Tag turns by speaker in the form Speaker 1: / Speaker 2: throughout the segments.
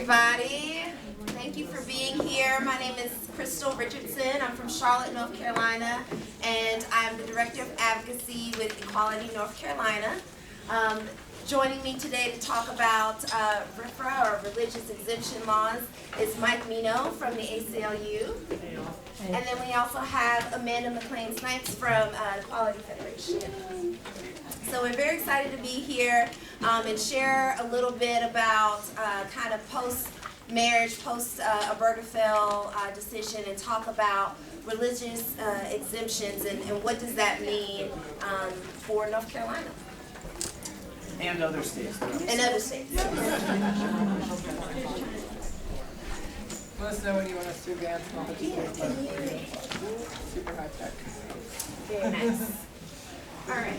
Speaker 1: everybody. Thank you for being here. My name is Richardson. I'm from Charlotte, North Carolina, and I'm the Director of Advocacy with Equality North Carolina. Joining me today to talk about RFRA, or Religious Exemption Laws, is Meno from the ACLU. And then we also have Meno McClain-Snipes from Equality Federation. So we're very excited to be here and share a little bit about kind of post-marriage, post-Obergefell decision, and talk about religious exemptions and what does that mean for North Carolina.
Speaker 2: And other states.
Speaker 1: And other states.
Speaker 3: Let us know when you want us to advance. Super high tech.
Speaker 1: Very nice. All right.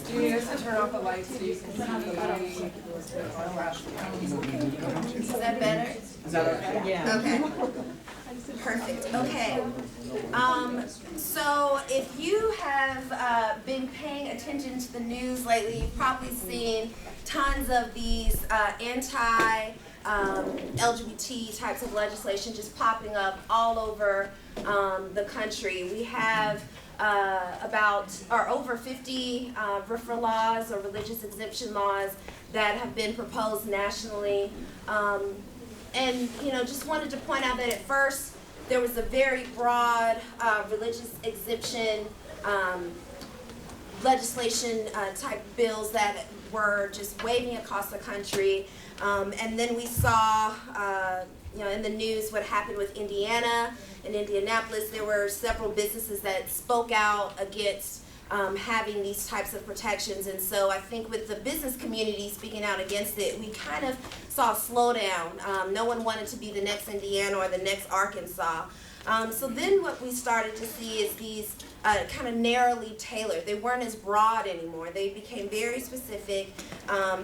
Speaker 3: Do you need us to turn off the lights so you can see the
Speaker 1: Is that better?
Speaker 2: Is that okay?
Speaker 3: Yeah.
Speaker 1: Okay. Perfect. Okay. So if you have been paying attention to the news lately, you've probably seen tons of these anti-LGBT types of legislation just popping up all over the country. We have over 50 RFRA laws, or religious exemption laws, that have been proposed nationally. And just wanted to point out that at first there was a very broad religious exemption legislation type bills that were just waving across the country. And then we saw in the news what happened with Indiana. In Indianapolis, there were several businesses that spoke out against having these types of protections. And so I think with the business community speaking out against it, we kind of saw a slowdown. No one wanted to be the next Indiana or the next Arkansas. So then what we started to see is these kind of narrowly tailored. They weren't as broad anymore. They became very specific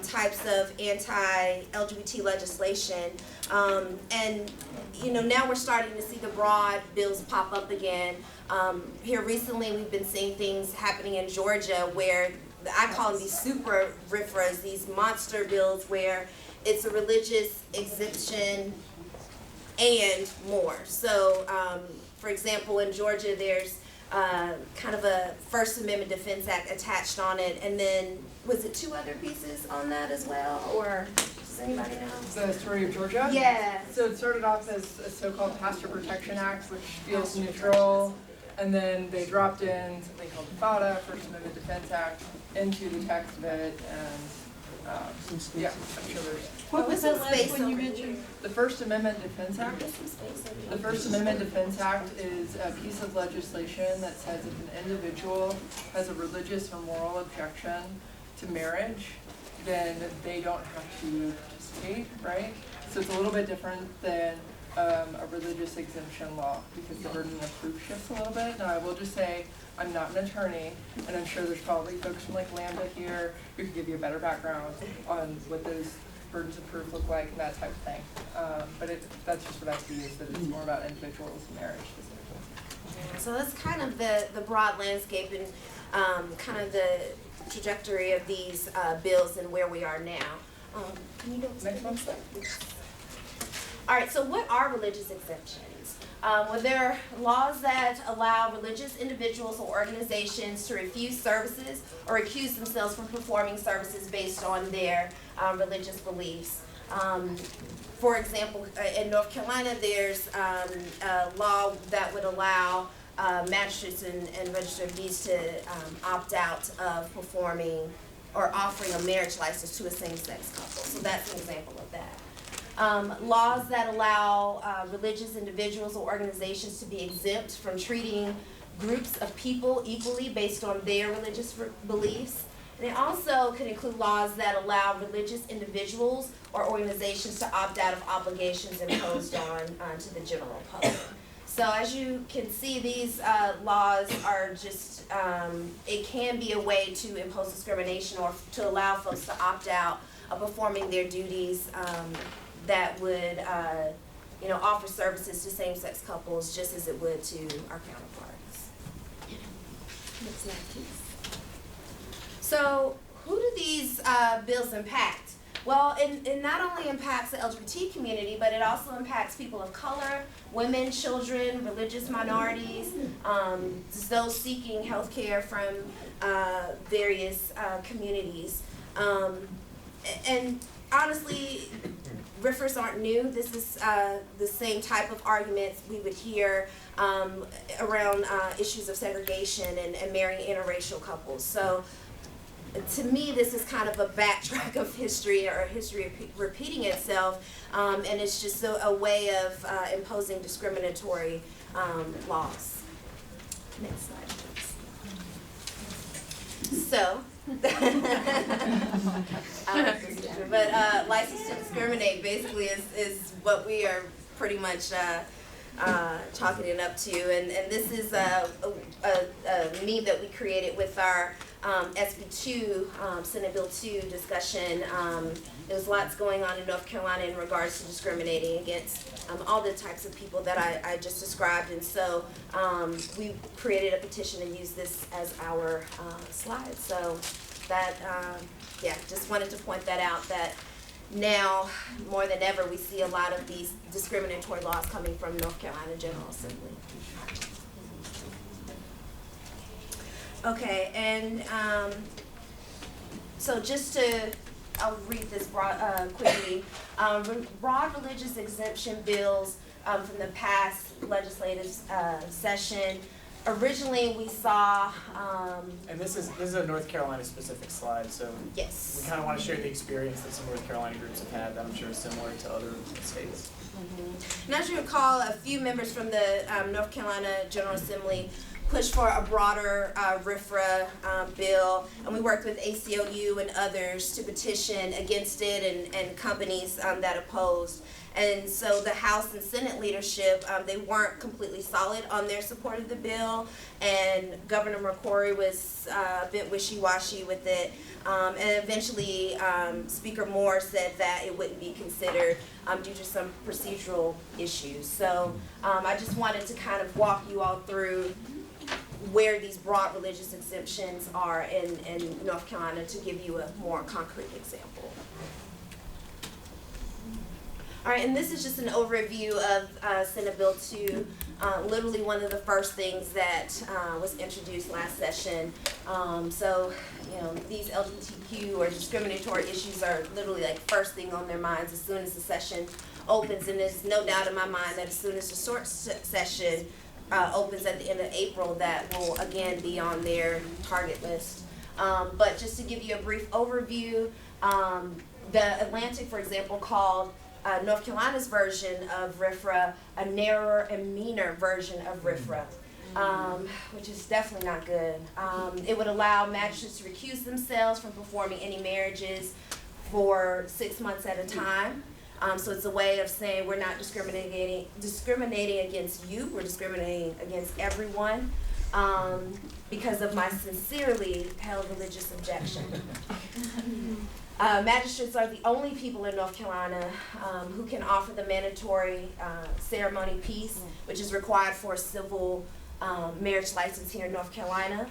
Speaker 1: types of anti-LGBT legislation. And now we're starting to see the broad bills pop up again. Here recently we've been seeing things happening in Georgia where I call them these super RFRAs, these monster bills where it's a religious exemption and more. So for example, in Georgia there's kind of a First Amendment Defense Act attached on it, and then was it 2 other pieces on that as well, or does anybody know?
Speaker 3: The story of Georgia?
Speaker 1: Yeah.
Speaker 3: So it started off as a so-called Pastor Protection Act, which feels neutral, and then they dropped in something called FADA, First Amendment Defense Act, into the text of it, and yeah, I'm sure there's...
Speaker 4: What was that last one you mentioned?
Speaker 3: The First Amendment Defense Act? The First Amendment Defense Act is a piece of legislation that says if an individual has a religious or moral objection to marriage, then they don't have to participate, right? So it's a little bit different than a religious exemption law, because the burden of proof shifts a little bit. Now I will just say, I'm not an attorney, and I'm sure there's probably folks from like Lambda here who can give you a better background on what those burdens of proof look like and that type of thing. But that's just what I see, is that it's more about individuals and marriage specifically.
Speaker 1: So that's kind of the broad landscape and kind of the trajectory of these bills and where we are now. Can you go to the next one? All right, so what are religious exemptions? Well, there are laws that allow religious individuals or organizations to refuse services or accuse themselves from performing services based on their religious beliefs. For example, in North Carolina, there's a law that would allow magistrates and registered deeds to opt out of performing or offering a marriage license to a same-sex couple. So that's an example of that. Laws that allow religious individuals or organizations to be exempt from treating groups of people equally based on their religious beliefs. And it also could include laws that allow religious individuals or organizations to opt out of obligations imposed on to the general public. So as you can see, these laws are just, it can be a way to impose discrimination or to allow folks to opt out of performing their duties that would offer services to same-sex couples just as it would to our counterparts. Next slide, please. So who do these bills impact? Well, it not only impacts the LGBT community, but it also impacts people of color, women, children, religious minorities, just those seeking health care from various communities. And honestly, RFRAs aren't new. This is the same type of arguments we would hear around issues of segregation and marrying interracial couples. So to me, this is kind of a backtrack of history, or history repeating itself, and it's just a way of imposing discriminatory laws. Next slide, please. So, but license to discriminate basically is what we are pretty much chalking it up to, and this is a meme that we created with our SB2, Senate Bill 2 discussion. There's lots going on in North Carolina in regards to discriminating against all the types of people that I just described, and so we created a petition and used this as our slide. So that, yeah, just wanted to point that out, that now more than ever we see a lot of these discriminatory laws coming from North Carolina General Assembly. Okay, and so just to, I'll read this quickly. Broad religious exemption bills from the past legislative session. Originally, we saw.
Speaker 2: And this is a North Carolina specific slide, so
Speaker 1: Yes.
Speaker 2: we kind of want to share the experience that some North Carolina groups have had that I'm sure is similar to other states.
Speaker 1: And as you recall, a few members from the North Carolina General Assembly pushed for a broader RFRA bill, and we worked with ACLU and others to petition against it, and companies that opposed. And so the House and Senate leadership, they weren't completely solid on their support of the bill, and Governor McCrory was a bit wishy-washy with it, and eventually Speaker Moore said that it wouldn't be considered due to some procedural issues. So I just wanted to kind of walk you all through where these broad religious exemptions are in North Carolina to give you a more concrete example. All right, and this is just an overview of Senate Bill 2, literally one of the first things that was introduced last session. So, you know, these LGBTQ or discriminatory issues are literally like first thing on their minds as soon as the session opens, and there's no doubt in my mind that as soon as the short session opens at the end of April, that will again be on their target list. But just to give you a brief overview, the Atlantic, for example, called North Carolina's version of RFRA a narrower and meaner version of RFRA, which is definitely not good. It would allow magistrates to recuse themselves from performing any marriages for 6 months at a time. So it's a way of saying we're not discriminating against you, we're discriminating against everyone because of my sincerely held religious objection. Magistrates are the only people in North Carolina who can offer the mandatory ceremony piece, which is required for a civil marriage license here in North Carolina.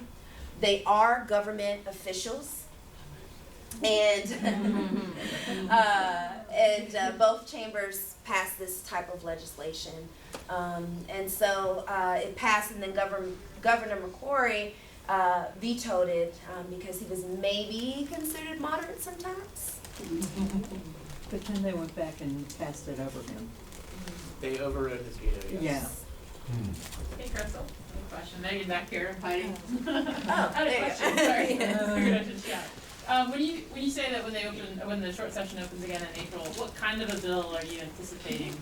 Speaker 1: They are government officials, and both chambers passed this type of legislation, and so it passed, and then Governor McCrory vetoed it because he was maybe considered moderate sometimes.
Speaker 5: But then they went back and passed it over him.
Speaker 2: They overrode his veto, yes.
Speaker 6: Hey, Crystal, a question. Megan back here, hiding.
Speaker 1: Oh,
Speaker 6: I had a question. Sorry. Figured I should shout. When you say that when the short session opens again in April, what kind of a bill are you anticipating?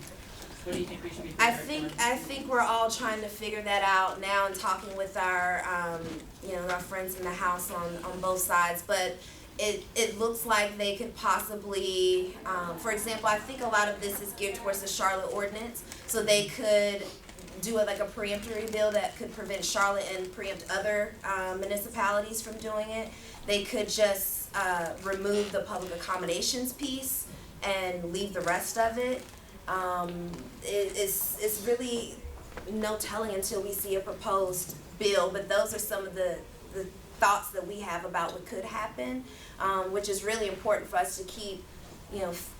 Speaker 6: What do you think we should be prepared for?
Speaker 1: I think we're all trying to figure that out now and talking with our our friends in the House on both sides, but it looks like they could possibly, for example, I think a lot of this is geared towards the Charlotte ordinance, so they could do like a preemptory bill that could prevent Charlotte and preempt other municipalities from doing it. They could just remove the public accommodations piece and leave the rest of it. It's really no telling until we see a proposed bill, but those are some of the thoughts that we have about what could happen, which is really important for us to keep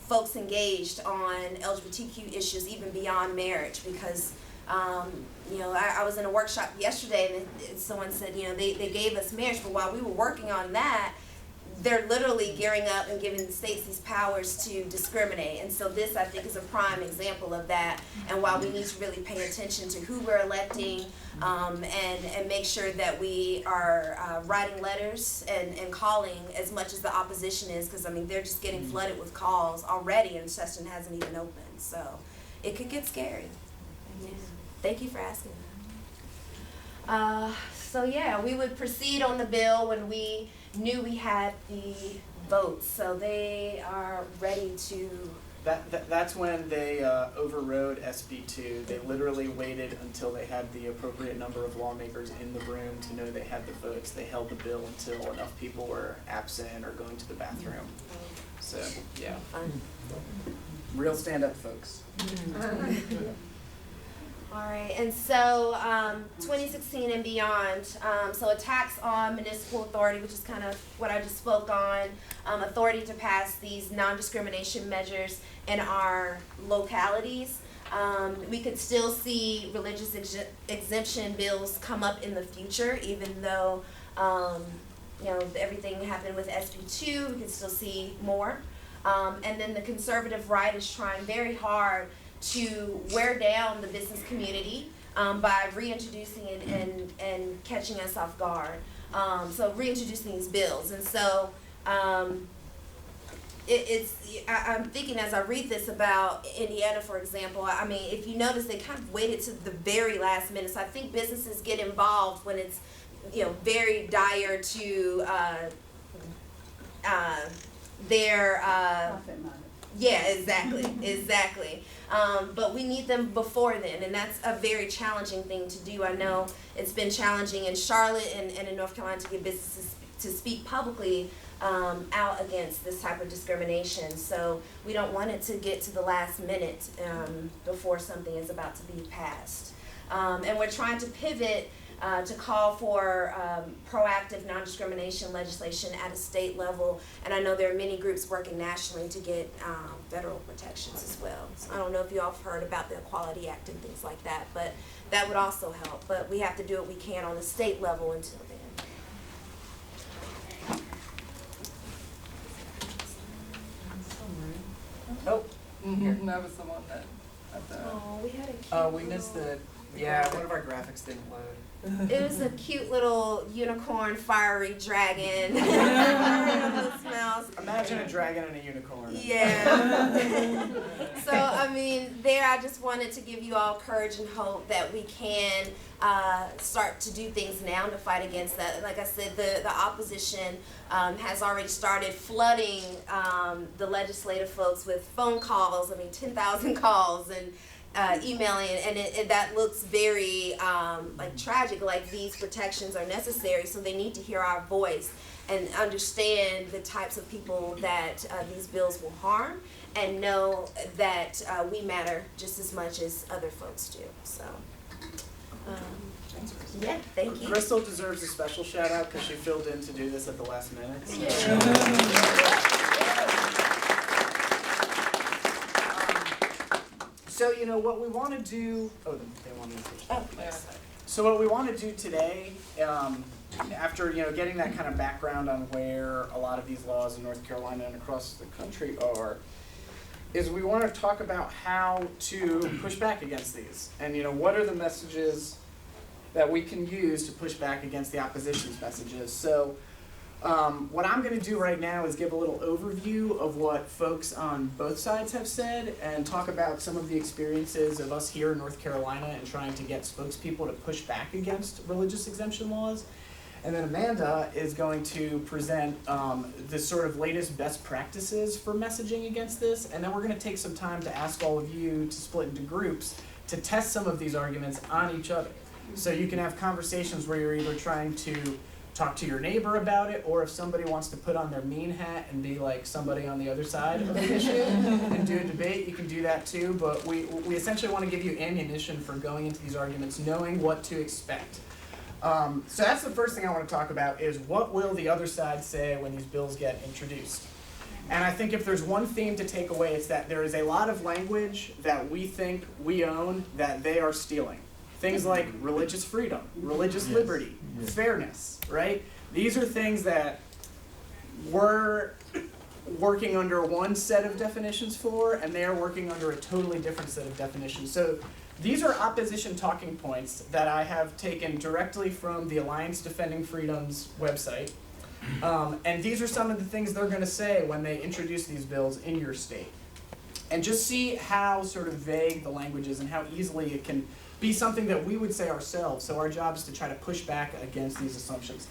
Speaker 1: folks engaged on LGBTQ issues even beyond marriage, because I was in a workshop yesterday and someone said, they gave us marriage, but while we were working on that, they're literally gearing up and giving the states these powers to discriminate. And so this, I think, is a prime example of that. And while we need to really pay attention to who we're electing, and make sure that we are writing letters and calling as much as the opposition is, because, they're just getting flooded with calls already and the session hasn't even opened. So it could get scary. Yeah. Thank you for asking. So yeah, we would proceed on the bill when we knew we had the votes. So they are ready to.
Speaker 2: That's when they overrode SB2. They literally waited until they had the appropriate number of lawmakers in the room to know they had the votes. They held the bill until enough people were absent or going to the bathroom. So yeah, real stand-up folks.
Speaker 1: All right, and so 2016 and beyond, so a tax on municipal authority, which is kind of what I just spoke on, authority to pass these non-discrimination measures in our localities. We could still see religious exemption bills come up in the future, even though everything happened with SB2, we could still see more. And then the conservative right is trying very hard to wear down the business community by reintroducing it and catching us off guard. So reintroducing these bills. And so I'm thinking as I read this about Indiana, for example, if you notice, they kind of waited to the very last minute. So I think businesses get involved when it's very dire to their
Speaker 5: Profit motive.
Speaker 1: yeah, exactly. But we need them before then, and that's a very challenging thing to do. I know it's been challenging in Charlotte and in North Carolina to get businesses to speak publicly out against this type of discrimination. So we don't want it to get to the last minute before something is about to be passed. And we're trying to pivot to call for proactive non-discrimination legislation at a state level, and I know there are many groups working nationally to get federal protections as well. So I don't know if you all have heard about the Equality Act and things like that, but that would also help. But we have to do what we can on the state level until then.
Speaker 2: Oh,
Speaker 3: That was the one that at the.
Speaker 1: Oh, we had a cute
Speaker 2: oh, we missed the. Yeah, one of our graphics didn't load.
Speaker 1: It was a cute little unicorn, fiery dragon. Smells.
Speaker 2: Imagine a dragon and a unicorn.
Speaker 1: Yeah. So, there I just wanted to give you all courage and hope that we can start to do things now to fight against that. Like I said, the opposition has already started flooding the legislative folks with phone calls. 10,000 calls and emailing, and that looks very tragic. Like, these protections are necessary, so they need to hear our voice and understand the types of people that these bills will harm, and know that we matter just as much as other folks do. So, yeah, thank you.
Speaker 2: Crystal deserves a special shout out because she filled in to do this at the last minute. So. So, what we want to do, they want to switch.
Speaker 1: Oh,
Speaker 2: So what we want to do today, after, getting that kind of background on where a lot of these laws in North Carolina and across the country are, is we want to talk about how to push back against these. And, what are the messages that we can use to push back against the opposition's messages. So what I'm going to do right now is give a little overview of what folks on both sides have said and talk about some of the experiences of us here in North Carolina and trying to get spokespeople to push back against religious exemption laws. And then Amanda is going to present the sort of latest best practices for messaging against this. And then we're going to take some time to ask all of you to split into groups to test some of these arguments on each other. So you can have conversations where you're either trying to talk to your neighbor about it, or if somebody wants to put on their mean hat and be like somebody on the other side of the issue and do a debate, you can do that too. But we essentially want to give you ammunition for going into these arguments, knowing what to expect. So that's the first thing I want to talk about is what will the other side say when these bills get introduced. And I think if there's one theme to take away, it's that there is a lot of language that we think we own that they are stealing. Things like religious freedom, religious liberty, fairness, right? These are things that we're working under one set of definitions for, and they are working under a totally different set of definitions. So these are opposition talking points that I have taken directly from the Alliance Defending Freedom's website. And these are some of the things they're going to say when they introduce these bills in your state. And just see how sort of vague the language is and how easily it can be something that we would say ourselves. So our job is to try to push back against these assumptions.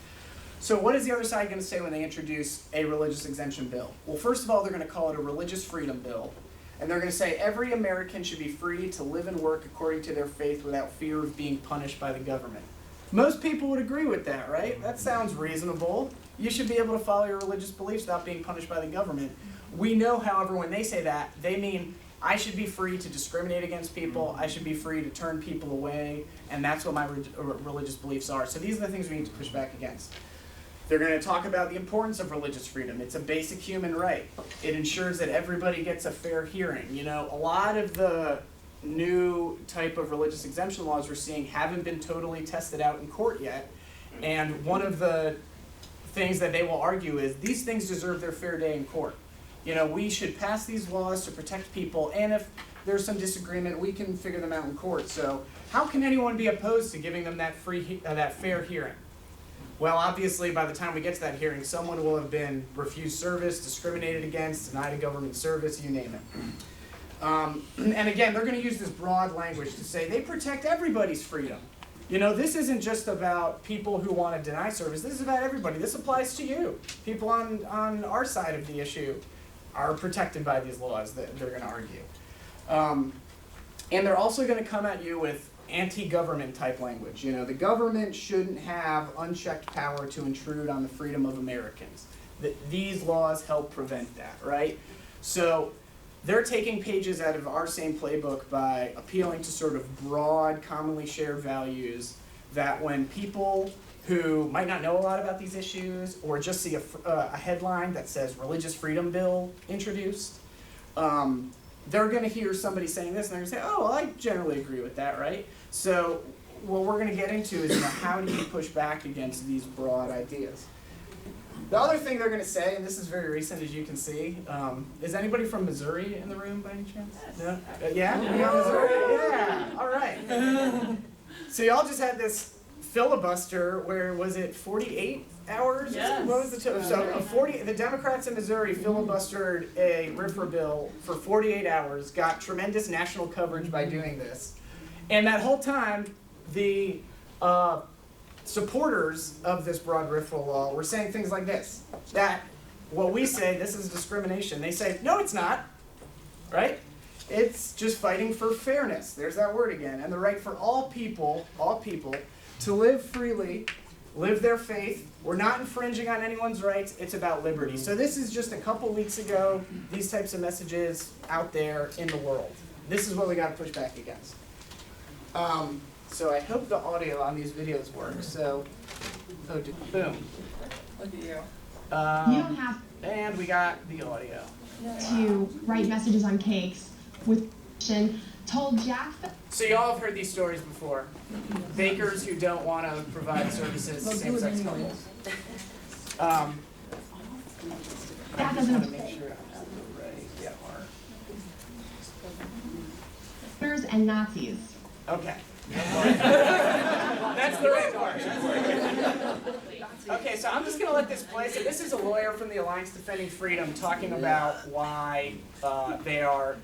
Speaker 2: So what is the other side going to say when they introduce a religious exemption bill? Well, first of all, they're going to call it a religious freedom bill. And they're going to say every American should be free to live and work according to their faith without fear of being punished by the government. Most people would agree with that, right? That sounds reasonable. You should be able to follow your religious beliefs without being punished by the government. We know, however, when they say that, they mean I should be free to discriminate against people, I should be free to turn people away, and that's what my religious beliefs are. So these are the things we need to push back against. They're going to talk about the importance of religious freedom. It's a basic human right. It ensures that everybody gets a fair hearing. You know, a lot of the new type of religious exemption laws we're seeing haven't been totally tested out in court yet. And one of the things that they will argue is these things deserve their fair day in court. You know, we should pass these laws to protect people, and if there's some disagreement, we can figure them out in court. So how can anyone be opposed to giving them that that fair hearing? Well, obviously, by the time we get to that hearing, someone will have been refused service, discriminated against, denied a government service, you name it. And again, they're going to use this broad language to say they protect everybody's freedom. You know, this isn't just about people who want to deny service. This is about everybody. This applies to you. People on our side of the issue are protected by these laws that they're going to argue. And they're also going to come at you with anti-government type language. You know, the government shouldn't have unchecked power to intrude on the freedom of Americans. These laws help prevent that, right? So they're taking pages out of our same playbook by appealing to sort of broad, commonly shared values that when people who might not know a lot about these issues or just see a headline that says religious freedom bill introduced, they're going to hear somebody saying this and they're going to say, oh, well, I generally agree with that, right? So what we're going to get into is, you know, how do you push back against these broad ideas? The other thing they're going to say, and this is very recent as you can see, is anybody from Missouri in the room by any chance? No? Yeah? Yeah, Missouri? Yeah, all right. So y'all just had this filibuster where, was it 48 hours?
Speaker 6: Yes.
Speaker 2: What was the the Democrats in Missouri filibustered a RFRA bill for 48 hours, got tremendous national coverage by doing this. And that whole time, the supporters of this broad RFRA law were saying things like this, that what we say, this is discrimination. They say, no, it's not, right? It's just fighting for fairness. There's that word again. And the right for all people to live freely, live their faith. We're not infringing on anyone's rights. It's about liberty. So this is just a couple weeks ago, these types of messages out there in the world. This is what we got to push back against. So I hope the audio on these videos works. So, boom.
Speaker 3: Look at you.
Speaker 7: You don't have
Speaker 2: And we got the audio.
Speaker 7: to write messages on cakes with told Jack.
Speaker 2: So you all have heard these stories before. Bakers who don't want to provide services to same-sex couples.
Speaker 7: That
Speaker 2: I
Speaker 7: doesn't
Speaker 2: want to make sure I have the right part.
Speaker 7: and Nazis.
Speaker 2: Okay. That's the right part. Okay, so I'm just going to let this play. So this is a lawyer from the Alliance Defending Freedom talking about why they are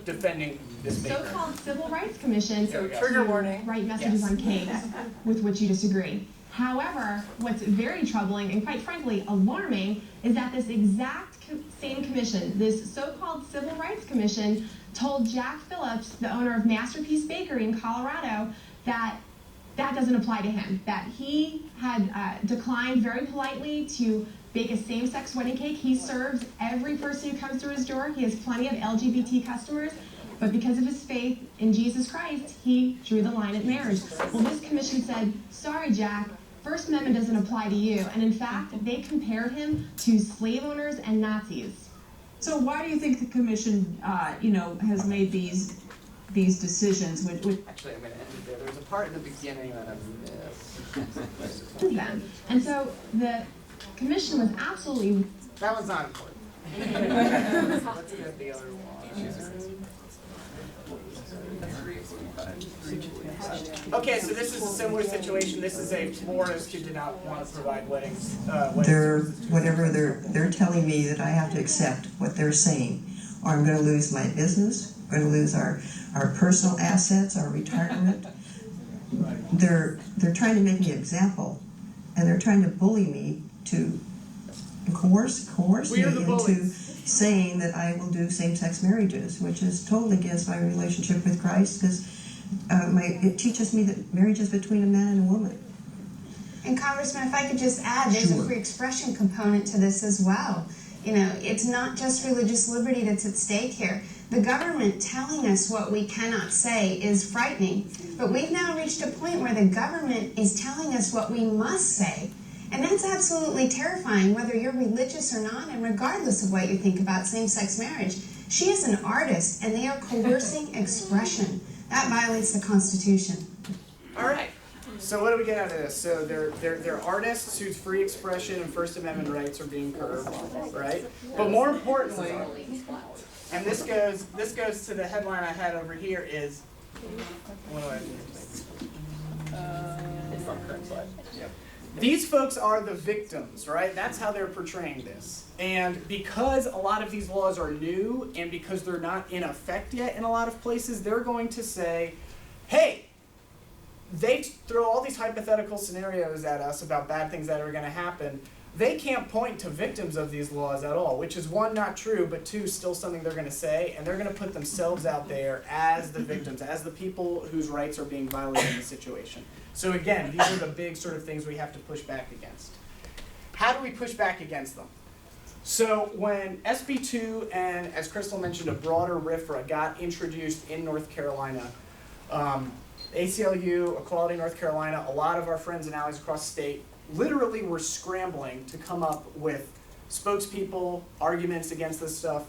Speaker 2: defending this baker.
Speaker 7: So-called Civil Rights Commission
Speaker 2: There we go.
Speaker 3: Trigger warning.
Speaker 7: write messages on cakes with which you disagree. However, what's very troubling and quite frankly alarming is that this exact same commission, this so-called Civil Rights Commission, told Jack Phillips, the owner of Masterpiece Bakery in Colorado, that that doesn't apply to him, that he had declined very politely to bake a same-sex wedding cake. He serves every person who comes through his door. He has plenty of LGBT customers, but because of his faith in Jesus Christ, he drew the line at marriage. Well, this commission said, sorry, Jack, First Amendment doesn't apply to you. And in fact, they compared him to slave owners and Nazis.
Speaker 5: So why do you think the commission, has made these decisions?
Speaker 2: Actually, I'm going to end it there. There's a part in the beginning that I missed.
Speaker 7: Them. And so the commission was absolutely.
Speaker 2: That one's not important. Let's get the other one. Okay, so this is a similar situation. This is a florist who did not want to provide weddings.
Speaker 8: They're telling me that I have to accept what they're saying, or I'm going to lose my business. I'm going to lose our personal assets, our retirement. They're trying to make me an example, and they're trying to bully me to coerce me into saying that I will do same-sex marriages, which is totally against my relationship with Christ, because it teaches me that marriage is between a man and a woman.
Speaker 9: And Congressman, if I could just add, there's a free expression component to this as well. It's not just religious liberty that's at stake here. The government telling us what we cannot say is frightening, but we've now reached a point where the government is telling us what we must say. And that's absolutely terrifying, whether you're religious or not, and regardless of what you think about same-sex marriage. She is an artist, and they are coercing expression. That violates the Constitution.
Speaker 2: All right. So what do we get out of this? So they're artists whose free expression and First Amendment rights are being curbed, right? But more importantly, and this goes to the headline I had over here is, what do I do? From current slide. Yep. These folks are the victims, right? That's how they're portraying this. And because a lot of these laws are new and because they're not in effect yet in a lot of places, they're going to say, hey, they throw all these hypothetical scenarios at us about bad things that are going to happen. They can't point to victims of these laws at all, which is one, not true, but two, still something they're going to say, and they're going to put themselves out there as the victims, as the people whose rights are being violated in the situation. So again, these are the big sort of things we have to push back against. How do we push back against them? So when SB 2 and, as Crystal mentioned, a broader RFRA got introduced in North Carolina, ACLU, Equality North Carolina, a lot of our friends and allies across the state literally were scrambling to come up with spokespeople, arguments against this stuff.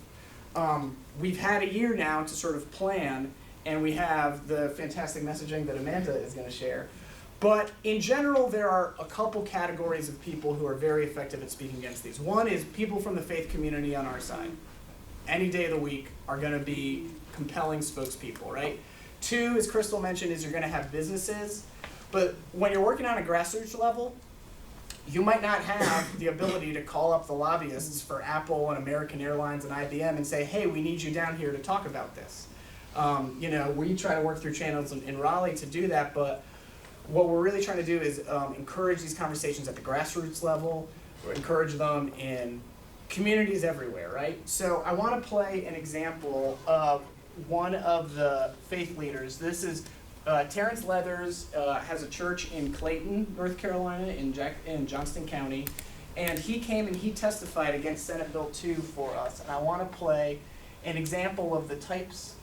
Speaker 2: We've had a year now to sort of plan, and we have the fantastic messaging that Amanda is going to share. But in general, there are a couple categories of people who are very effective at speaking against these. One is people from the faith community on our side. Any day of the week are going to be compelling spokespeople, right? Two, as Crystal mentioned, is you're going to have businesses. But when you're working on a grassroots level, you might not have the ability to call up the lobbyists for Apple and American Airlines and IBM and say, hey, we need you down here to talk about this. We try to work through channels in Raleigh to do that, but what we're really trying to do is encourage these conversations at the grassroots level, or encourage them in communities everywhere, right? So I want to play an example of one of the faith leaders. This is Terrence Leathers, has a church in Clayton, North Carolina, in Johnston County, and he came and he testified against Senate Bill 2 for us. And I want to play an example of the types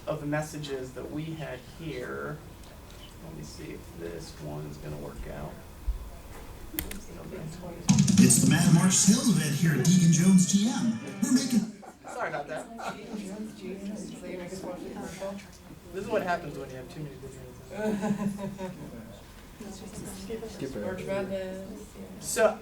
Speaker 2: of the messages that we had here. Let me see if this one's going to work out.
Speaker 10: It's the Mad March sales event here at Deacon Jones TM. We're making...
Speaker 2: Sorry about that. This is what happens when you have too many videos. So,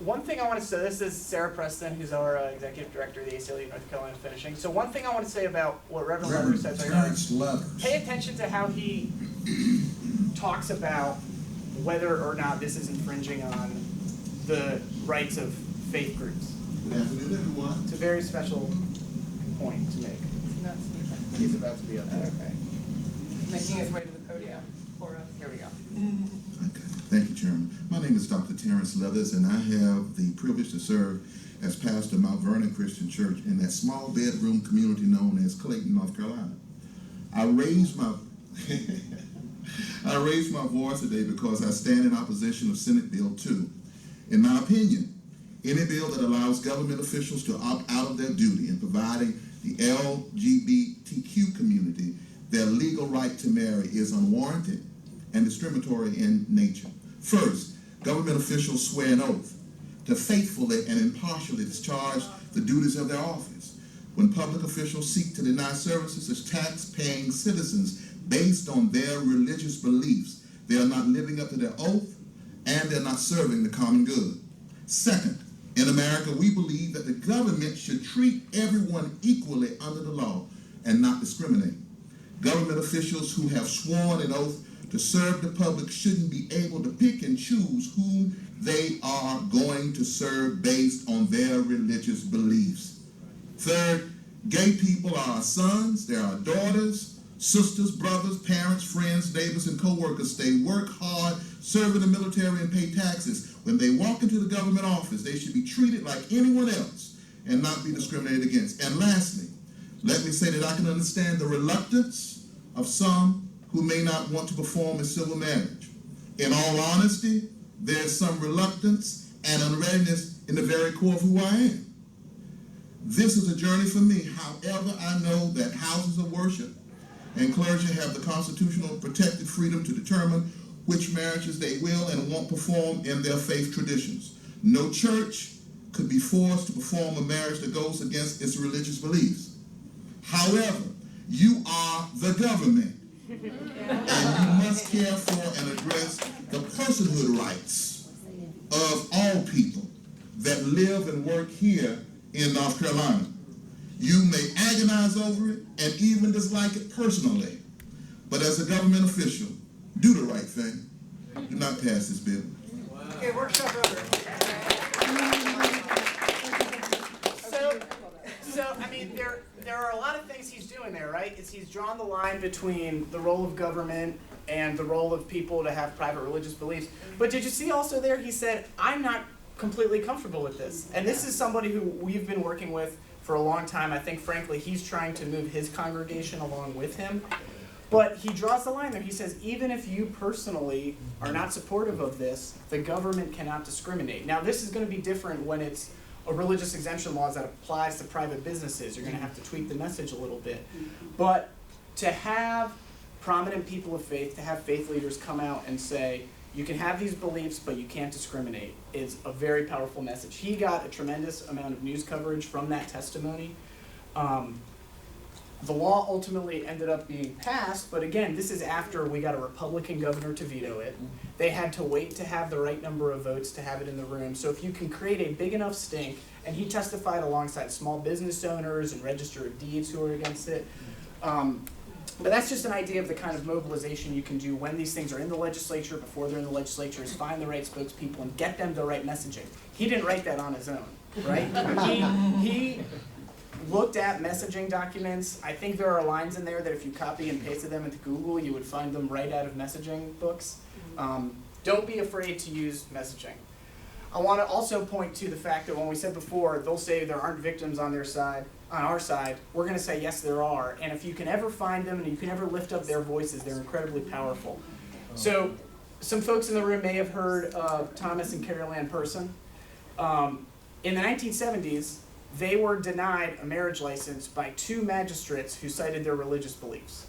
Speaker 2: one thing I want to say, this is Sarah Preston, who's our executive director of the ACLU North Carolina Finishing. So one thing I want to say about what Reverend Leathers says right here, pay attention to how he talks about whether or not this is infringing on the rights of faith groups. It's a very special point to make. He's about to be up there. Okay.
Speaker 3: Making his way to the podium for us.
Speaker 2: Here we go.
Speaker 10: Okay. Thank you, Chairman. My name is Dr. Terrence Leathers, and I have the privilege to serve as pastor of Mount Vernon Christian Church in that small bedroom community known as Clayton, North Carolina. I raised my voice today because I stand in opposition of Senate Bill 2. In my opinion, any bill that allows government officials to opt out of their duty in providing the LGBTQ community their legal right to marry is unwarranted and discriminatory in nature. First, government officials swear an oath to faithfully and impartially discharge the duties of their office. When public officials seek to deny services to tax-paying citizens based on their religious beliefs, they are not living up to their oath and they're not serving the common good. Second, in America, we believe that the government should treat everyone equally under the law and not discriminate. Government officials who have sworn an oath to serve the public shouldn't be able to pick and choose whom they are going to serve based on their religious beliefs. Third, gay people are our sons, they're our daughters, sisters, brothers, parents, friends, neighbors, and co-workers. They work hard, serve in the military, and pay taxes. When they walk into the government office, they should be treated like anyone else and not be discriminated against. And lastly, let me say that I can understand the reluctance of some who may not want to perform a civil marriage. In all honesty, there's some reluctance and unreadiness in the very core of who I am. This is a journey for me. However, I know that houses of worship and clergy have the constitutional protected freedom to determine which marriages they will and won't perform in their faith traditions. No church could be forced to perform a marriage that goes against its religious beliefs. However, you are the government, and you must care for and address the personhood rights of all people that live and work here in North Carolina. You may agonize over it and even dislike it personally, but as a government official, do the right thing. Do not pass this bill.
Speaker 2: Okay, workshop over. So I mean, there are a lot of things he's doing there, right? He's drawn the line between the role of government and the role of people to have private religious beliefs. But did you see also there he said, I'm not completely comfortable with this. And this is somebody who we've been working with for a long time. I think, frankly, he's trying to move his congregation along with him. But he draws the line there. He says, even if you personally are not supportive of this, the government cannot discriminate. Now, this is going to be different when it's a religious exemption law that applies to private businesses. You're going to have to tweak the message a little bit. But to have prominent people of faith, to have faith leaders come out and say, you can have these beliefs, but you can't discriminate, is a very powerful message. He got a tremendous amount of news coverage from that testimony. The law ultimately ended up being passed, but again, this is after we got a Republican governor to veto it. They had to wait to have the right number of votes to have it in the room. So if you can create a big enough stink, and he testified alongside small business owners and register of deeds who are against it. But that's just an idea of the kind of mobilization you can do when these things are in the legislature, before they're in the legislature, is find the right spokespeople and get them the right messaging. He didn't write that on his own, right? He looked at messaging documents. I think there are lines in there that if you copy and pasted them into Google, you would find them right out of messaging books. Don't be afraid to use messaging. I want to also point to the fact that when we said before, they'll say there aren't victims on their side, on our side, we're going to say yes there are. And if you can ever find them and you can ever lift up their voices, they're incredibly powerful. So some folks in the room may have heard of Thomas and Carol Ann Person. In the 1970s, they were denied a marriage license by 2 magistrates who cited their religious beliefs.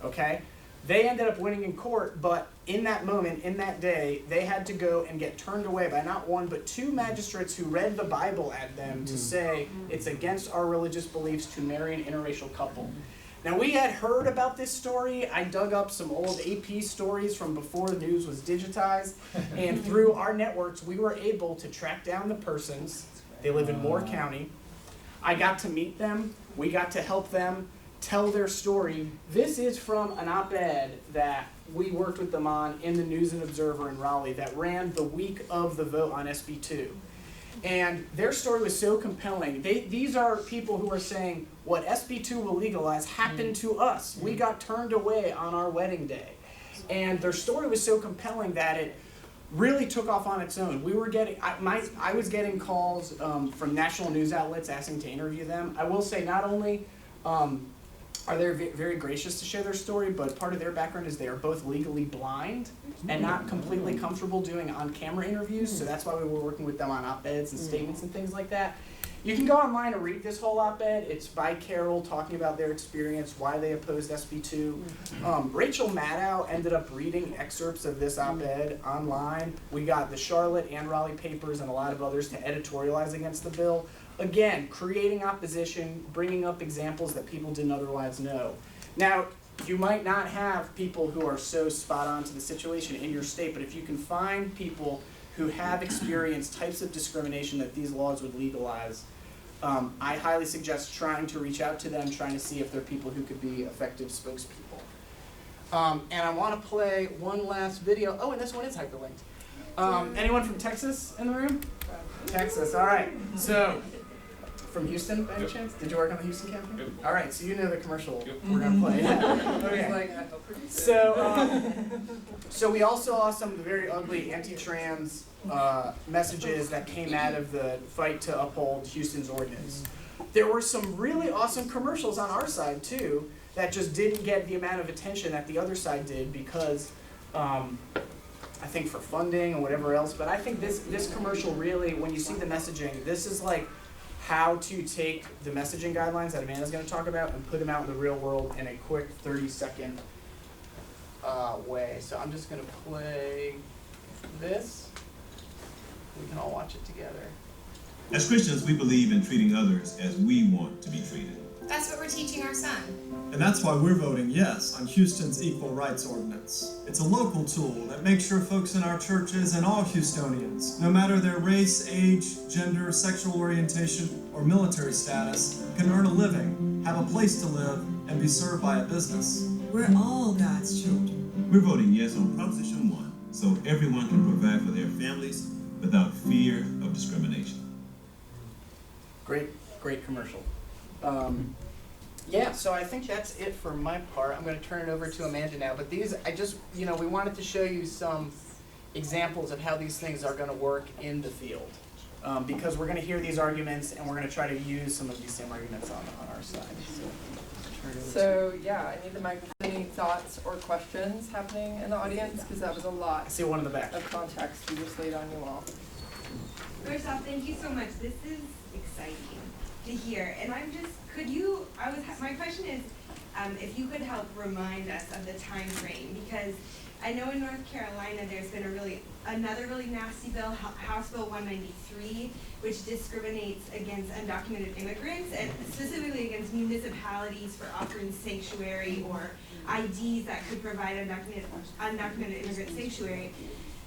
Speaker 2: Okay? They ended up winning in court, but in that moment, in that day, they had to go and get turned away by not 1, but 2 magistrates who read the Bible at them to say it's against our religious beliefs to marry an interracial couple. Now, we had heard about this story. I dug up some old AP stories from before the news was digitized, and through our networks, we were able to track down the persons. They live in Moore County. I got to meet them. We got to help them tell their story. This is from an op-ed that we worked with them on in the News and Observer in Raleigh that ran the week of the vote on SB 2. And their story was so compelling. These are people who are saying, what SB 2 will legalize happened to us. We got turned away on our wedding day. And their story was so compelling that it really took off on its own. We were getting, I was getting calls from national news outlets asking to interview them. I will say not only are they very gracious to share their story, but part of their background is they are both legally blind and not completely comfortable doing on-camera interviews, so that's why we were working with them on op-eds and statements and things like that. You can go online and read this whole op-ed. It's by Carol talking about their experience, why they opposed SB2. Rachel Maddow ended up reading excerpts of this op-ed online. We got the Charlotte and Raleigh papers and a lot of others to editorialize against the bill. Again, creating opposition, bringing up examples that people didn't otherwise know. Now, you might not have people who are so spot on to the situation in your state, but if you can find people who have experienced types of discrimination that these laws would legalize, I highly suggest trying to reach out to them, trying to see if they're people who could be effective spokespeople. And I want to play one last video. Oh, and this one is hyperlinked. Anyone from Texas in the room? Texas, all right. So, from Houston, by any chance? Did you work on the Houston campaign?
Speaker 11: Yep.
Speaker 2: All right, so you know the commercial we're going to play. Yeah. Okay. So we all saw some of the very ugly anti-trans messages that came out of the fight to uphold Houston's ordinance. There were some really awesome commercials on our side, too, that just didn't get the amount of attention that the other side did because, I think for funding or whatever else, but I think this commercial really, when you see the messaging, this is like how to take the messaging guidelines that Amanda's going to talk about and put them out in the real world in a quick 30-second way. So I'm just going to play this. We can all watch it together.
Speaker 11: As Christians, we believe in treating others as we want to be treated.
Speaker 12: That's what we're teaching our son.
Speaker 13: And that's why we're voting yes on Houston's Equal Rights Ordinance. It's a local tool that makes sure folks in our churches and all Houstonians, no matter their race, age, gender, sexual orientation, or military status, can earn a living, have a place to live, and be served by a business.
Speaker 14: We're all God's children.
Speaker 11: We're voting yes on Proposition 1, so everyone can provide for their families without fear of discrimination.
Speaker 2: Great commercial. Yeah, so I think that's it for my part. I'm going to turn it over to Amanda now. But these, we wanted to show you some examples of how these things are going to work in the field. Because we're going to hear these arguments, and we're going to try to use some of these same arguments on our side.
Speaker 3: So yeah, I need the microphone. Any thoughts or questions happening in the audience? Because that was a lot.
Speaker 2: I see one in the back.
Speaker 3: Of context we just laid on you all.
Speaker 15: First off, thank you so much. This is exciting to hear. And my question is, if you could help remind us of the time frame, because I know in North Carolina there's been another really nasty bill, House Bill 193, which discriminates against undocumented immigrants and specifically against municipalities for offering sanctuary or IDs that could provide undocumented immigrant sanctuary.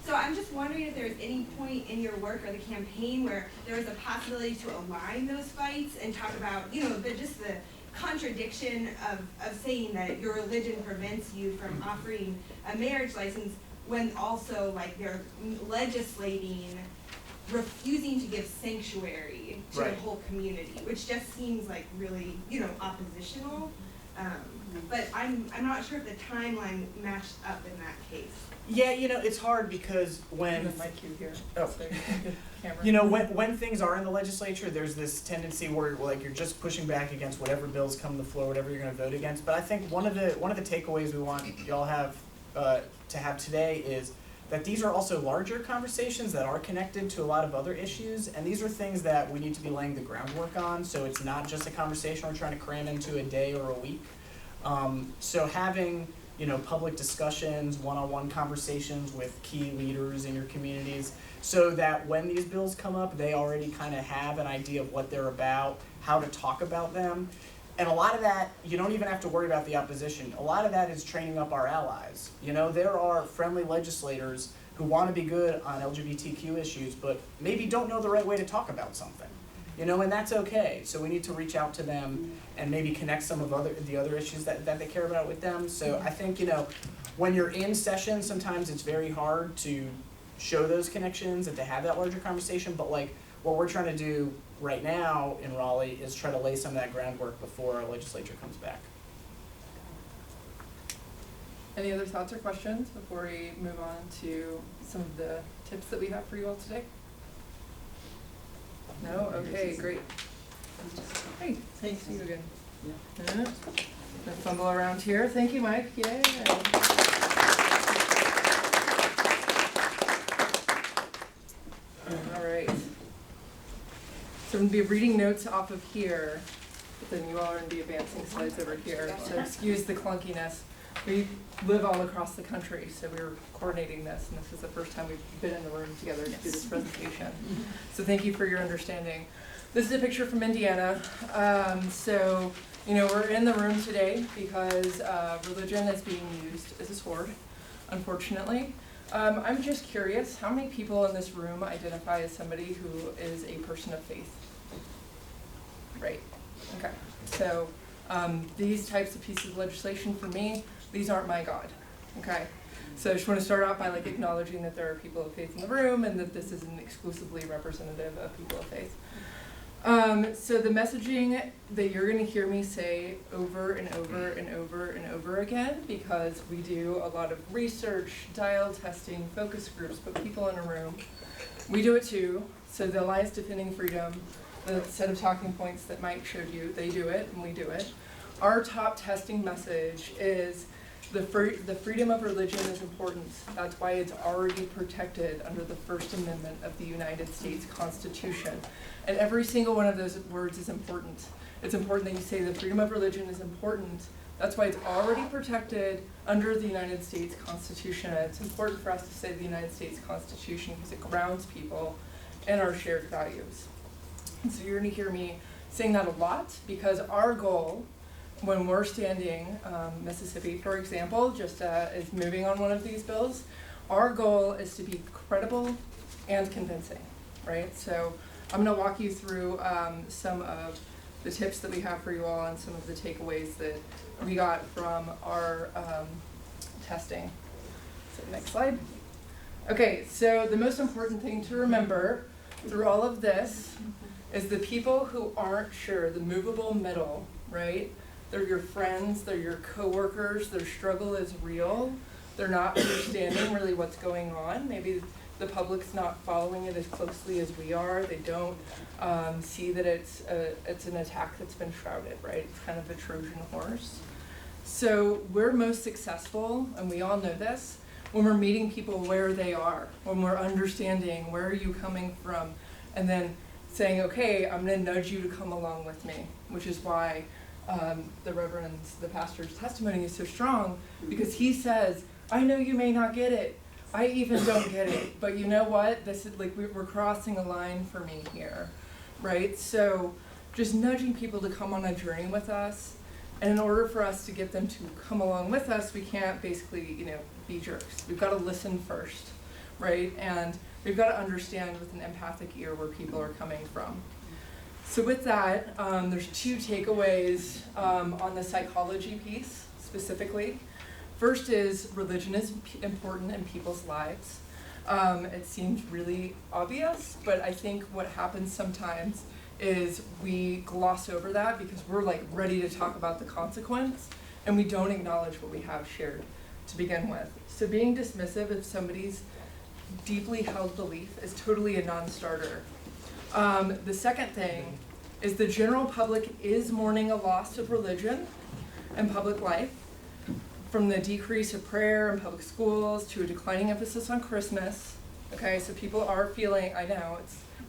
Speaker 15: So I'm just wondering if there's any point in your work or the campaign where there was a possibility to align those fights and talk about, just the contradiction of saying that your religion prevents you from offering a marriage license when also they're legislating refusing to give sanctuary to the whole community, which just seems like really, oppositional. But I'm not sure if the timeline matched up in that case.
Speaker 2: Yeah, it's hard because when when things are in the legislature, there's this tendency where you're just pushing back against whatever bills come to the floor, whatever you're going to vote against. But I think one of the takeaways we want y'all to have today is that these are also larger conversations that are connected to a lot of other issues, and these are things that we need to be laying the groundwork on. So it's not just a conversation we're trying to cram into a day or a week. So having public discussions, one-on-one conversations with key leaders in your communities so that when these bills come up, they already kind of have an idea of what they're about, how to talk about them. And a lot of that, you don't even have to worry about the opposition. A lot of that is training up our allies. There are friendly legislators who want to be good on LGBTQ issues, but maybe don't know the right way to talk about something. And that's okay. So we need to reach out to them and maybe connect some of the other issues that they care about with them. So I think, when you're in session, sometimes it's very hard to show those connections and to have that larger conversation. But what we're trying to do right now in Raleigh is try to lay some of that groundwork before our legislature comes back.
Speaker 3: Any other thoughts or questions before we move on to some of the tips that we have for you all today? No? Okay, great. Hey, thanks to you again. Yeah. Gonna fumble around here. Thank you, Mike. Yay. All right. So I'm going to be reading notes off of here, but then you all are going to be advancing slides over here. So excuse the clunkiness. We live all across the country, so we were coordinating this, and this is the first time we've been in the room together to do this presentation. So thank you for your understanding. This is a picture from Indiana. So, you know, we're in the room today because religion is being used as a sword, unfortunately. I'm just curious, how many people in this room identify as somebody who is a person of faith? Right, okay. So these types of pieces of legislation, for me, these aren't my God, okay? So I just want to start out by like acknowledging that there are people of faith in the room and that this isn't exclusively representative of people of faith. So the messaging that you're going to hear me say over and over and over and over again, because we do a lot of research, dial testing, focus groups, put people in a room. We do it too. So the Alliance Defending Freedom, the set of talking points that Mike showed you, they do it and we do it. Our top testing message is the freedom of religion is important. That's why it's already protected under the First Amendment of the United States Constitution. And every single one of those words is important. It's important that you say the freedom of religion is important. That's why it's already protected under the United States Constitution. And it's important for us to say the United States Constitution because it grounds people in our shared values. And so you're going to hear me saying that a lot because our goal when we're standing, Mississippi, for example, just is moving on one of these bills, our goal is to be credible and convincing, right? So I'm going to walk you through some of the tips that we have for you all and some of the takeaways that we got from our testing. So next slide. Okay, so the most important thing to remember through all of this is the people who aren't sure, the movable middle, right? They're your friends, they're your coworkers, their struggle is real. They're not understanding really what's going on. Maybe the public's not following it as closely as we are. They don't see that it's an attack that's been shrouded, right? It's kind of a Trojan horse. So we're most successful, and we all know this, when we're meeting people where they are, when we're understanding where are you coming from, and then saying, okay, I'm gonna nudge you to come along with me, which is why the pastor's testimony is so strong, because he says, I know you may not get it. I even don't get it. But you know what? This is like, we're crossing a line for me here, right? So just nudging people to come on a journey with us. And in order for us to get them to come along with us, we can't basically, be jerks. We've got to listen first, right? And we've got to understand with an empathic ear where people are coming from. So with that, there's two takeaways on the psychology piece specifically. First is religion is important in people's lives. It seems really obvious, but I think what happens sometimes is we gloss over that because we're like ready to talk about the consequence and we don't acknowledge what we have shared to begin with. So being dismissive of somebody's deeply held belief is totally a non-starter. The second thing is the general public is mourning a loss of religion and public life, from the decrease of prayer in public schools to a declining emphasis on Christmas. Okay, so people are feeling, I know,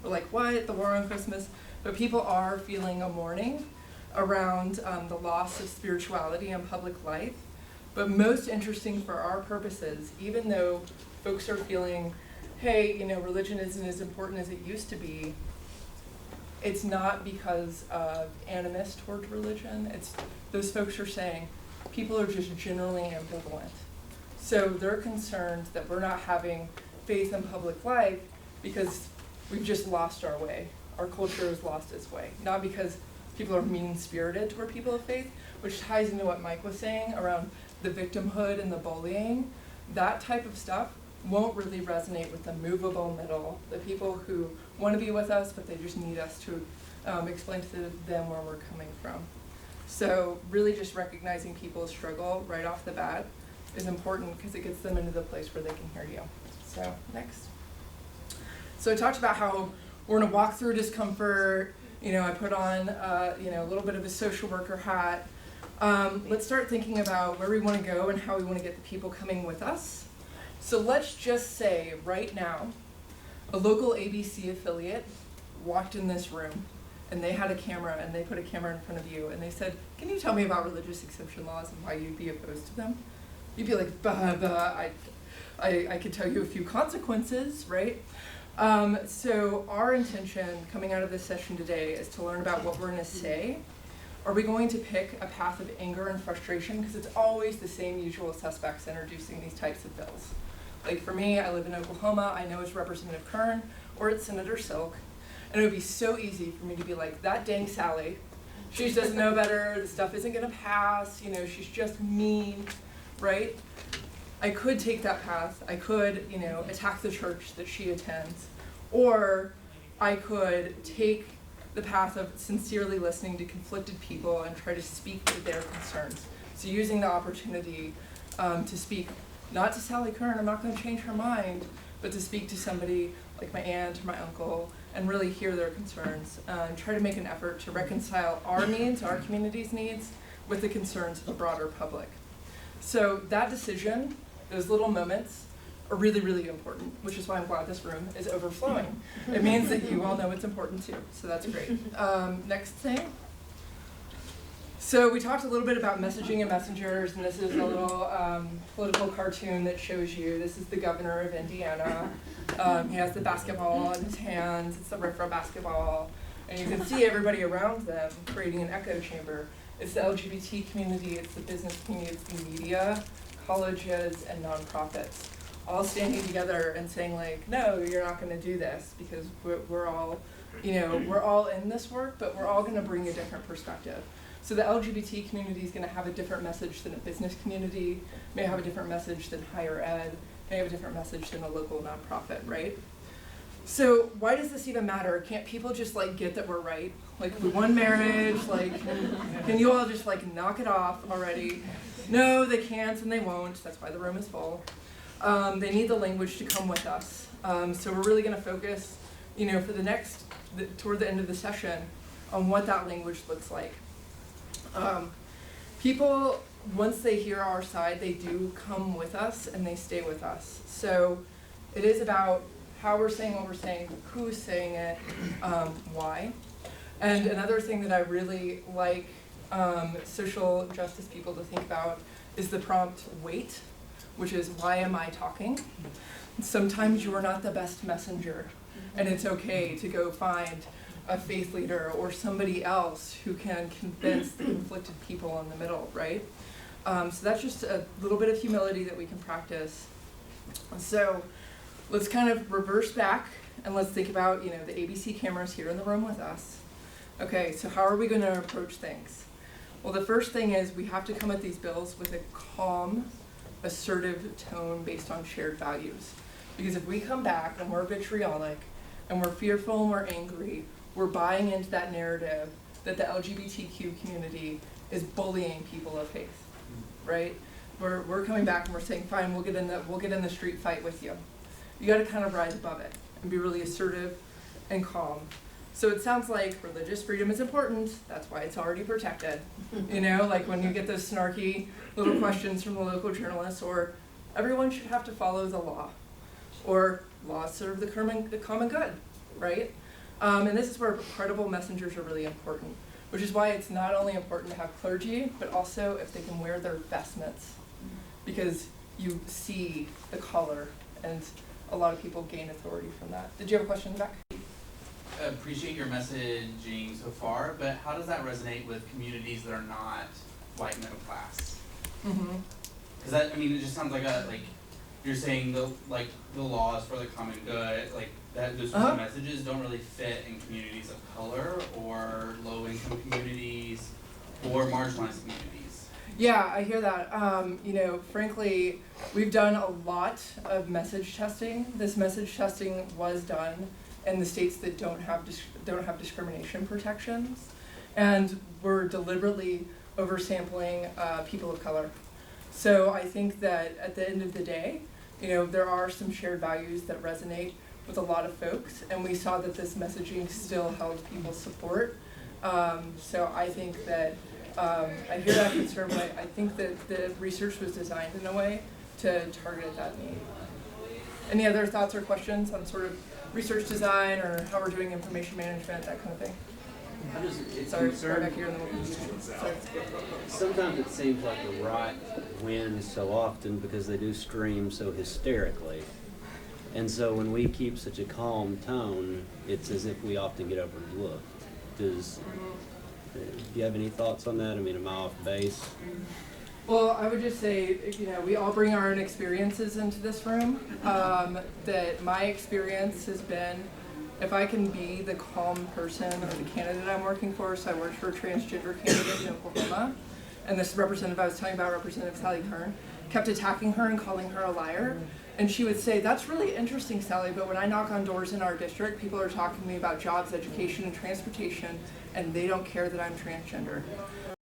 Speaker 3: we're like, what, the war on Christmas? But people are feeling a mourning around the loss of spirituality in public life. But most interesting for our purposes, even though folks are feeling, hey, religion isn't as important as it used to be, it's not because of animus towards religion. It's those folks are saying people are just generally ambivalent. So they're concerned that we're not having faith in public life because we've just lost our way. Our culture has lost its way. Not because people are mean-spirited toward people of faith, which ties into what Mike was saying around the victimhood and the bullying. That type of stuff won't really resonate with the movable middle, the people who want to be with us, but they just need us to explain to them where we're coming from. So really just recognizing people's struggle right off the bat is important because it gets them into the place where they can hear you. So next. So I talked about how we're going to walk through discomfort. I put on a little bit of a social worker hat. Let's start thinking about where we want to go and how we want to get the people coming with us. So let's just say right now, a local ABC affiliate walked in this room and they had a camera and they put a camera in front of you and they said, can you tell me about religious exemption laws and why you'd be opposed to them? You'd be like, bah, bah, I could tell you a few consequences, right? So our intention coming out of this session today is to learn about what we're gonna say. Are we going to pick a path of anger and frustration? Because it's always the same usual suspects introducing these types of bills. Like for me, I live in Oklahoma, I know it's Representative Kern or it's Senator Silk, and it would be so easy for me to be like, that dang Sally, she just doesn't know better, the stuff isn't gonna pass, you know, she's just mean, right? I could take that path, I could, you know, attack the church that she attends, or I could take the path of sincerely listening to conflicted people and try to speak to their concerns. So using the opportunity to speak, not to Sally Kern, I'm not gonna change her mind, but to speak to somebody like my aunt or my uncle and really hear their concerns and try to make an effort to reconcile our needs, our community's needs, with the concerns of the broader public. So that decision, those little moments, are really, really important, which is why I'm glad this room is overflowing. It means that you all know it's important too, so that's great. Next thing. So we talked a little bit about messaging and messengers, and this is a little political cartoon that shows you. This is the governor of Indiana. He has the basketball in his hands. It's the RFRA basketball. And you can see everybody around them creating an echo chamber. It's the LGBT community, it's the business community, it's the media, colleges, and nonprofits, all standing together and saying like, no, you're not gonna do this, because we're all, you know, we're all in this work, but we're all gonna bring a different perspective. So the LGBT community is gonna have a different message than a business community, may have a different message than higher ed, may have a different message than a local nonprofit, right? So why does this even matter? Can't people just like get that we're right? Like we won marriage, like can you all just like knock it off already? No, they can't and they won't, that's why the room is full. They need the language to come with us. So we're really gonna focus, you know, for toward the end of the session on what that language looks like. People, once they hear our side, they do come with us and they stay with us. So it is about how we're saying what we're saying, who's saying it, why. And another thing that I really like social justice people to think about is the prompt wait, which is why am I talking? Sometimes you're not the best messenger, and it's okay to go find a faith leader or somebody else who can convince the conflicted people in the middle, right? So that's just a little bit of humility that we can practice. So let's kind of reverse back and let's think about, you know, the ABC cameras here in the room with us. Okay, so how are we going to approach things? Well, the first thing is we have to come at these bills with a calm, assertive tone based on shared values. Because if we come back and we're vitriolic and we're fearful and we're angry, we're buying into that narrative that the LGBTQ community is bullying people of faith, right? We're coming back and we're saying, fine, we'll get in the street fight with you. You got to kind of rise above it and be really assertive and calm. So it sounds like religious freedom is important. That's why it's already protected. You know, like when you get those snarky little questions from the local journalists, or everyone should have to follow the law, or laws serve the common good, right? And this is where credible messengers are really important, which is why it's not only important to have clergy, but also if they can wear their vestments, because you see the color, and a lot of people gain authority from that. Did you have a question, Beck?
Speaker 12: Appreciate your messaging so far, but how does that resonate with communities that are not white middle class? Because that, I mean, it just sounds like you're saying the laws for the common good, like that those sorts of messages don't really fit in communities of color or low income communities or marginalized communities.
Speaker 3: Yeah, I hear that. You know, frankly, we've done a lot of message testing. This message testing was done in the states that don't have discrimination protections, and we're deliberately oversampling people of color. So I think that at the end of the day, you know, there are some shared values that resonate with a lot of folks, and we saw that this messaging still held people's support. So I think that I hear that concern, but I think that the research was designed in a way to target that need. Any other thoughts or questions on sort of research design or how we're doing information management, that kind of thing.
Speaker 16: It's
Speaker 3: Sorry,
Speaker 16: concerned.
Speaker 3: back here in the sorry.
Speaker 16: Sometimes it seems like the right wins so often because they do scream so hysterically. And so when we keep such a calm tone, it's as if we often get overlooked. Do you have any thoughts on that? I mean, am I off base?
Speaker 3: Well, I would just say, you know, we all bring our own experiences into this room. That my experience has been, if I can be the calm person or the candidate I'm working for, so I worked for a transgender candidate in Oklahoma, and this representative I was telling about, Representative Sally Kern, kept attacking her and calling her a liar. And she would say, that's really interesting, Sally, but when I knock on doors in our district, people are talking to me about jobs, education, and transportation, and they don't care that I'm transgender.